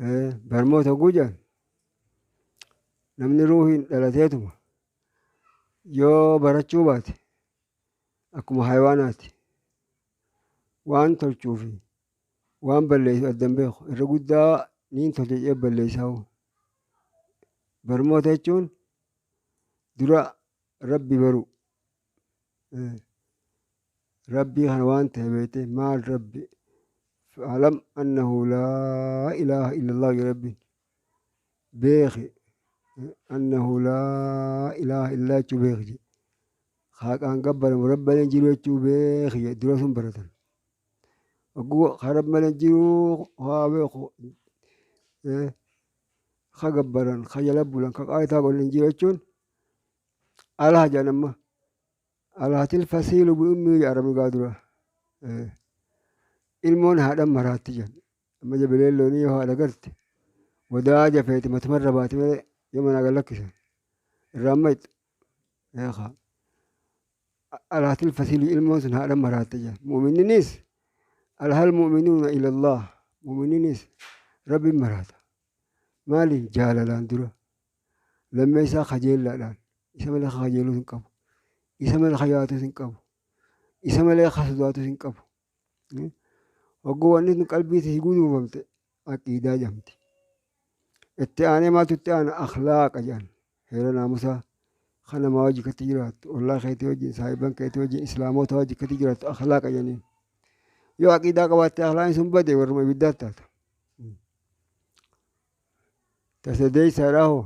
برموت أقوجان نمني روحي دلتيتما يو برachuu baate akkuma hayawaanaati waan tolchuu fi waan balleessu addan beeku irra guddaa niin tolche jedhee balleessaa barmoota jechuun dura rabbi baru rabbii kana waan ta'e beekte maal rabbi fa'alam annahu laa ilaaha illallah ya rabbi beeki annahu laa ilaaha illaa jechuu beeki jedhe haaqaan gabbaramu rabbaleen jiru jechuu beeki jedhe dura sun baratan ogguu ka rabbaleen jiru haa beeku ka gabbaran ka jala bulan ka qaayitaa godhan jiru jechuun alaha jedhan amma alahatil fasiilu biummii jedha rabbi gaa dura ilmoon haadhan maraatti jedhan amma jabeleelloonii yoo haadha garte wadaa jafeeti matumarra baate malee yoo manaa gad lakkisan irraan mayxa alahatil fasiilu ilmoon sun haadhan maraatte jedhan mu'miniinis alhal mu'minuuna ilallah mu'miniinis rabbiin maraata maaliif jaalalaan dura lammee isaa kajeellaadhaan isa malee ka kajeeluu hin qabu isa malee ka yaatus hin qabu isa malee ka sodaatus hin qabu hogguu wanni sun qalbiitti higuu duubamte aqiidaa jedhamti itti aanee maaltu itti aana akhlaaqa jedhan heera naamusaa kan namaa wajji akkatti jiraattu ollaa keetii wajjin saahiban keetii wajjin islaamoota wajji akkatti jiraattu akhlaaqa jedhaniin yoo aqiidaa qabaatte akhlaaqni sun bade warruma ibiddaatti taata tasadeeysaadhaa hoo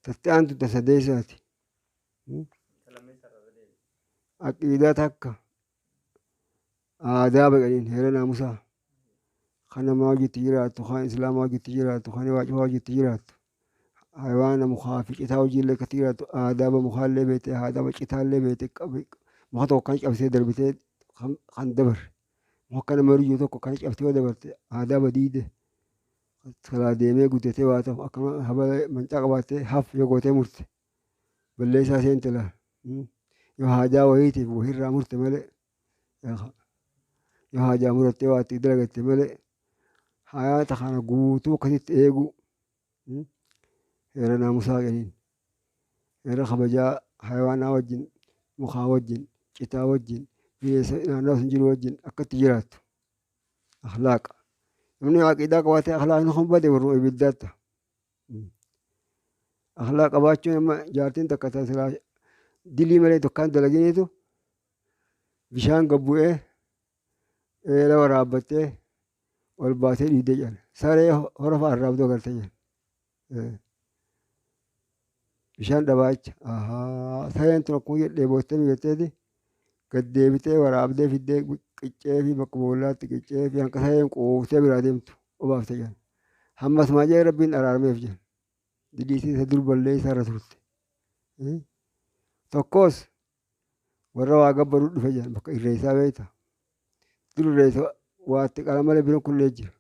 tatti aantu tasadeeysaati aqiidaa takka aadaa baqaniin heera naamusaa kan namaa wajjitti jiraattu kan islaamaa wajjitti jiraattu kan waaqifaa wajjitti jiraattu hayawaana mukaa fi citaa hojiillee akkatti jiraattu aadaaba mukaallee beekte aadaaba citaallee beekte muka tokko kan cabsee darbitee kan dabarre muka kana mariyyuu tokko kan cabsee yoo dabarte aadaaba diide kalaa deemee guddatee waa ta'u akkama habala mancaa qabaattee haf yoo gootee murte balleessaa seente laal yoo haajaa wayiitiif wahirraa murte malee yoo haajaa murattee waa itti dalagatte malee hayaata kana guutuu akkasitti eeguu heera naamusaa jedhaniin heera kabajaa hayawaanaa wajjin mukaa wajjin citaa wajjin bineensa naannoo sun jiru wajjin akkatti jiraattu akhlaaqa namni aqiidaa qabaatee akhlaaqni kun bade warruma ibiddaatti akhlaaqa qabaachuun amma jaartiin takka tasilaa dilii malee tokkaan dalaginiitu bishaan gabbu'ee eela waraabbattee ol baatee dhiidee jedhan saree hora fa'a arraabduu agarte jedhan bishaan dhabaacha sareen tun akkuma jedhee boottee mijetteeti gad deebitee waraabdee fiddee qiccee fi bakka boollaatti qiccee fi hanqa sareen quuftee biraa deemtu obaafte jedhan hammas maa jee rabbiin araarmeef jedhan didhiitii isa dur ballee isaa irra turte tokkos warra waa gabbaruu dhufe jedhan bakka irreessaa beekta dur irreessa waatti qala malee biroon kullee jira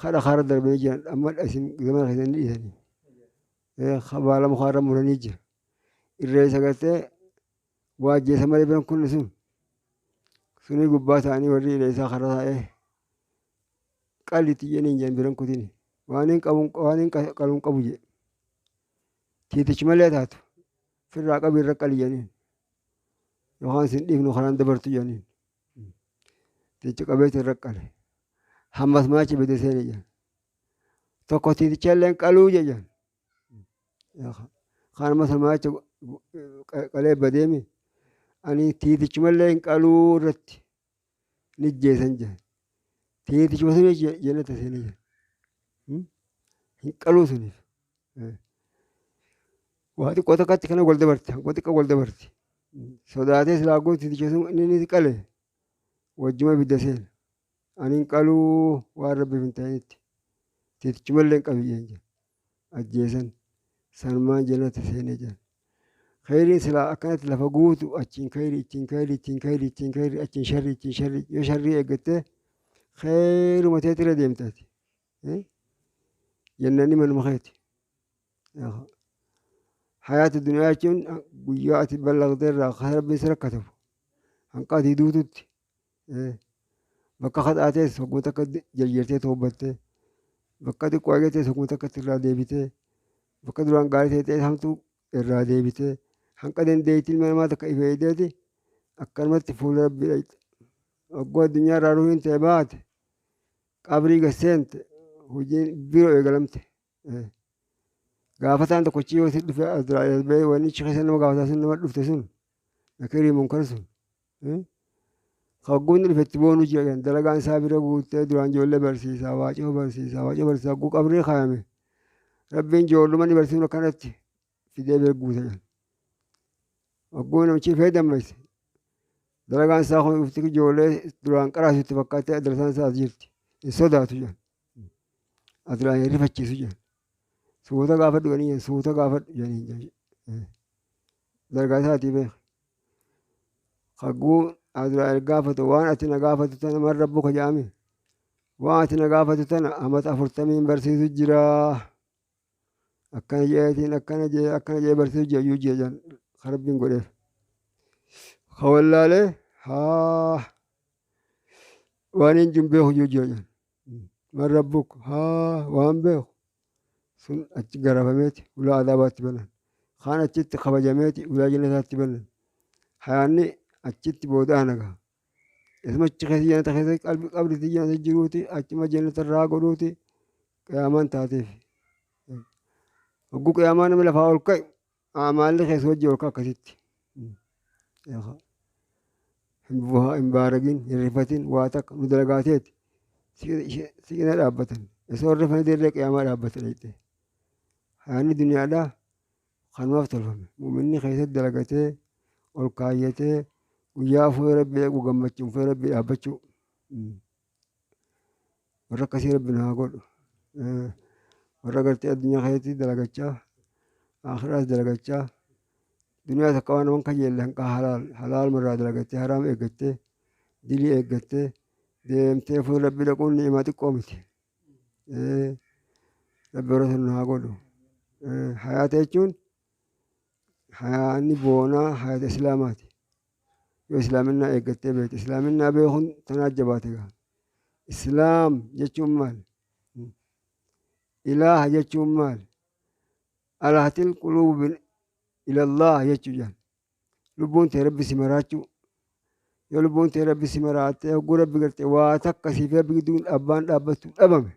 kadha kaara darbanii jiran amma isin gama keessan ni dhiisanii baala mukaarra muranii jira irreessa gartee waa jeessa malee biroon kunne sun sunii gubbaa ta'anii warri irreessaa karaa taa'ee qallitti jeniin jedhan biroon kutini waan hin qaluun qabu jedhe tiitichi malee taatu firraa qabii irra qali jeniin yookaan sin dhiifnu kanaan dabartu jeniin tiichi qabeetu irra qale hammas maachi bide seeni jedhan tokko tiiticha illee qaluu jedhan kaan masa maacha qalee badeemi ani tiitichumallee hin qaluu irratti ni jeesan jedhan tiitichuma suniif jennata seeni jedhan hin qaluu suniif waa xiqqoo takkatti kana wal dabarti hanqoo xiqqoo wal dabarti sodaatee silaa goo tiiticha sun inni ni qale wajjuma ibidda seena ani hin qaluu waan rabbiif hin ta'initti tiitichumallee hin qabiyyeen jedhan ajjeesan sanumaan jennata seenee jedhan khayriin silaa akkanatti lafa guutu achiin khayri ittiin khayri ittiin khayri ittiin khayri achiin sharri yoo sharrii eeggattee khayruma teetti irra deemtaati jennanni manuma keeti حياة الدنيا جون قيات بلغ درا خرب بسرك كتب هنقاتي دوتت بكا خد آتي سقوطك جلجرتي توبتي بكا دي قواجتي سقوطك ترى ديبتي بكا دران قالتي تي همتو irraa deebitee hanqa dandeettii ilma namaa takka ifa eedeeti akkanumatti fuula rabbii dhayxe waggoo addunyaa irraa ruhiin ta'e baate qabrii gasseente hojiin biroo eegalamte gaafataan tokkochi yoo si dhufe Azraa'eel ba'ee wanni achi keessa nama gaafataa sun nama dhufte sun nakirii munkar sun waggoo inni dhufe itti boonuu jedhan dalagaan isaa bira guuttee duraan ijoollee barsiisaa waacoo barsiisaa waggoo qabrii kaayame rabbiin ijoolluma ni barsiisuun akkanatti fidee bira guute jedhan waggoo namichi fee dammayse dalagaan isaa kun dhufti ijoollee duraan qaraasitti fakkaattee darsaan isaa as jirti hin sodaatu jedhan Azraa'eel rifachiisu jedhan suuta gaafadhu jedhanii suuta gaafadhu jedhanii dalagaa isaatii beeka waggoo Azraa'eel gaafatu waan ati na gaafatu tana man rabbuka jedhame waan ati na gaafatu tana amata 40 barsiisu jira akkana jedheetiin akkana jedhee barsiisu jira jedhan kan rabbiin godheef kawallaalee haa waan hin jiru beeku jira jedhan man rabbuka haa waan beeku sun achi garafameeti ulaa adaabaatti banan kaan achitti kabajameeti ulaa jannataatti banan hayaanni achitti booda nagaa isuma achi keessa jannata keessa qabriitti jannata jiruuti achuma jannata irraa godhuuti qiyaamaan taateef wagguu qiyaamaa nama lafaa ol ka'e amaalli keessa hojii ol ka'a akkasitti hin baaragin hin rifatin waa takka nu dalagaateeti siqina dhaabbatan osoo hin rifanii dirree qiyaamaa dhaabbatan jettee hayaanni duniyaadhaa kanumaaf tolfame muuminni keessatti dalagatee ol kaayyatee guyyaa fuula rabbii eegu gammachuun fuula rabbii dhaabbachuu warra akkasii rabbi haa godhu warra gartee addunyaa keessatti dalagachaa akhiraas dalagachaa duniyaa takka waan naman kajeelle hanqaa halaal marraa dalagattee haraam eeggattee dilii eeggattee deemtee fuula rabbii dhaquun ni'imaa xiqqoo miti rabbi warra sun haa godhu hayaata jechuun hayaanni boonaa hayaata islaamaati yoo islaaminaa eeggattee beekte islaaminaa beekuun tanaa jabaate gaa islaam jechuun maal ilaaha jechuun maal alaatil quluubu ilallah jechuu jedhan lubbuun tee rabbi si maraachuu yoo lubbuun tee rabbi si maraattee hogguu rabbi gartee waa takka siif rabbi gidduun abbaan dhaabbattu dhabame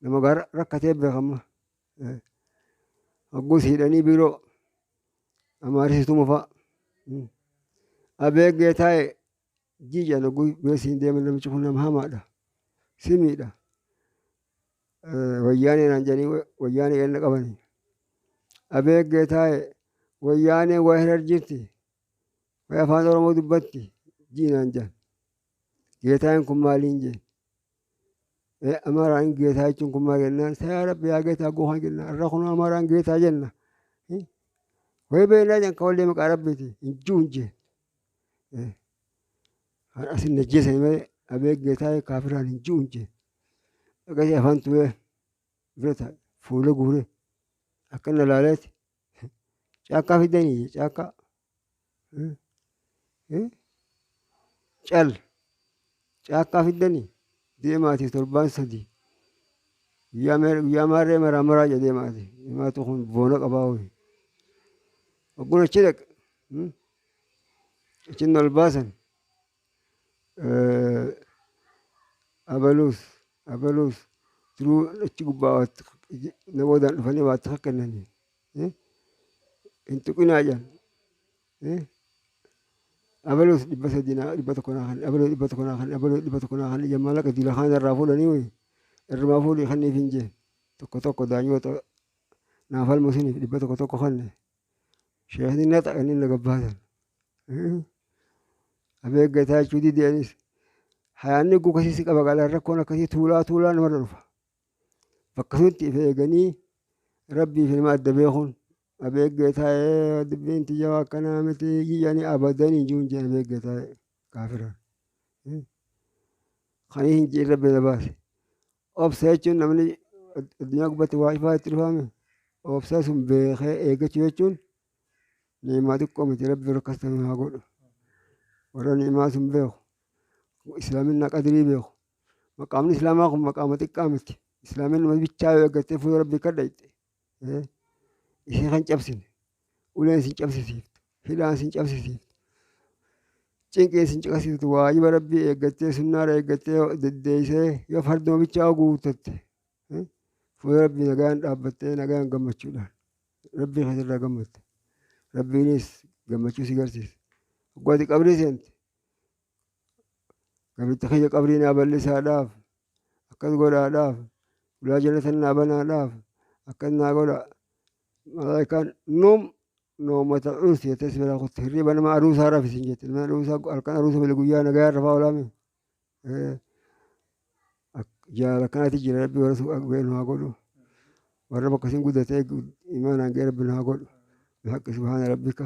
nama gara rakkatee beekama hogguu si hidhanii biroo amaarisituma fa'a abeeggee taa'e jiijaan hogguu bira siin deeman namichi kun nama hamaadha simiidha wayyaanee naan jedhanii wayyaanee enna qabanii abeeggee taa'e wayyaanee waa hin arjirti way afaan oromoo dubbatti jiinaan jedhan geetaan kun maaliin jeen amaaraan geetaa jechuun kun maal jennaan saa rabbi yaa geetaa goohan jennaan irra kun amaaraan geetaa jenna way beeknaa jan ka wallee maqaa rabbiiti hin juun jeen kan asin najjeesani malee abeeggee taa'e kaafiraan hin juun jeen akkasii afaan tuwee bira taa'e fuula guuree akkana laaleeti caakkaa fidanii caakkaa cal caakkaa fidanii deemaati torbaan sadii guyyaa maarree maraa jedhee deemaati himaatu kun boona qabaa hoyi oggun achi dhaqe achin ol baasan abaluus turuu achi gubbaa namoodaan dhufanii waatti kakkennanii hin tuqinaa jedhan abaluus 300 100 kan abaluus 100 kan abaluus 100 kan jammaa laqa diila kaan irraa fuudhanii hoyi irrumaa fuudhii kanniif hin jeen tokko daanyoota naafal musiniif 100 kanne sheekni na xaqanii na gabbaasan abeeggataa jechuu dideanis hayaanni gukasiisi qaba galaan rakkoon akkasii tuulaa namarra dhufa bakka sunitti ifa eeganii rabbii fi nama adda beekuun abeeggataa dubbiin tiyyaa akkanaa miti jiyyanii abadanii jiruun jeen abeeggataa kaafiraan kanii hin jeen rabbi na baase obsa jechuun namni addunyaa gubbatti waa ifaa itti dhufame obsa sun beekee eeggachuu jechuun ni'imaa xiqqoo miti rabbi rakkas nu haa godhu warra ni'imaa sun beeku islaaminaa qadrii beeku maqaamni islaamaa kun maqaama xiqqaa miti islaaminuma bichaa yoo eeggattee fuula rabbii kadha itti ishee kan cabsine uleen isin cabsisiiftu hidhaan isin cabsisiiftu cinqiin isin caqasiiftu waajiba rabbii eeggattee sunnaara eeggattee deddeeysee yoo farduma bichaa guuttatte fuula rabbii nagaan dhaabbattee nagaan gammachuudhaan rabbii keessirraa gammatte rabbiinis gammachuu si garsiisa ati qabrii seente gabricha kiyya qabrii naa bal'isaadhaaf akkas godhaadhaaf ulaa jannatan naa banaadhaaf akkas naa godha malaayikaan noomata ursi jettee si biraa kutte hirriba nama aruusaa rafisin jette nama aruusaa halkan aruusa bile guyyaa nagaa rafaa olaame jaala akkanatti jira rabbi warra sun nu haa godhu warra bakka isin guddatee imaanaan ga'e rabbi nu haa godhu بحق سبحان ربك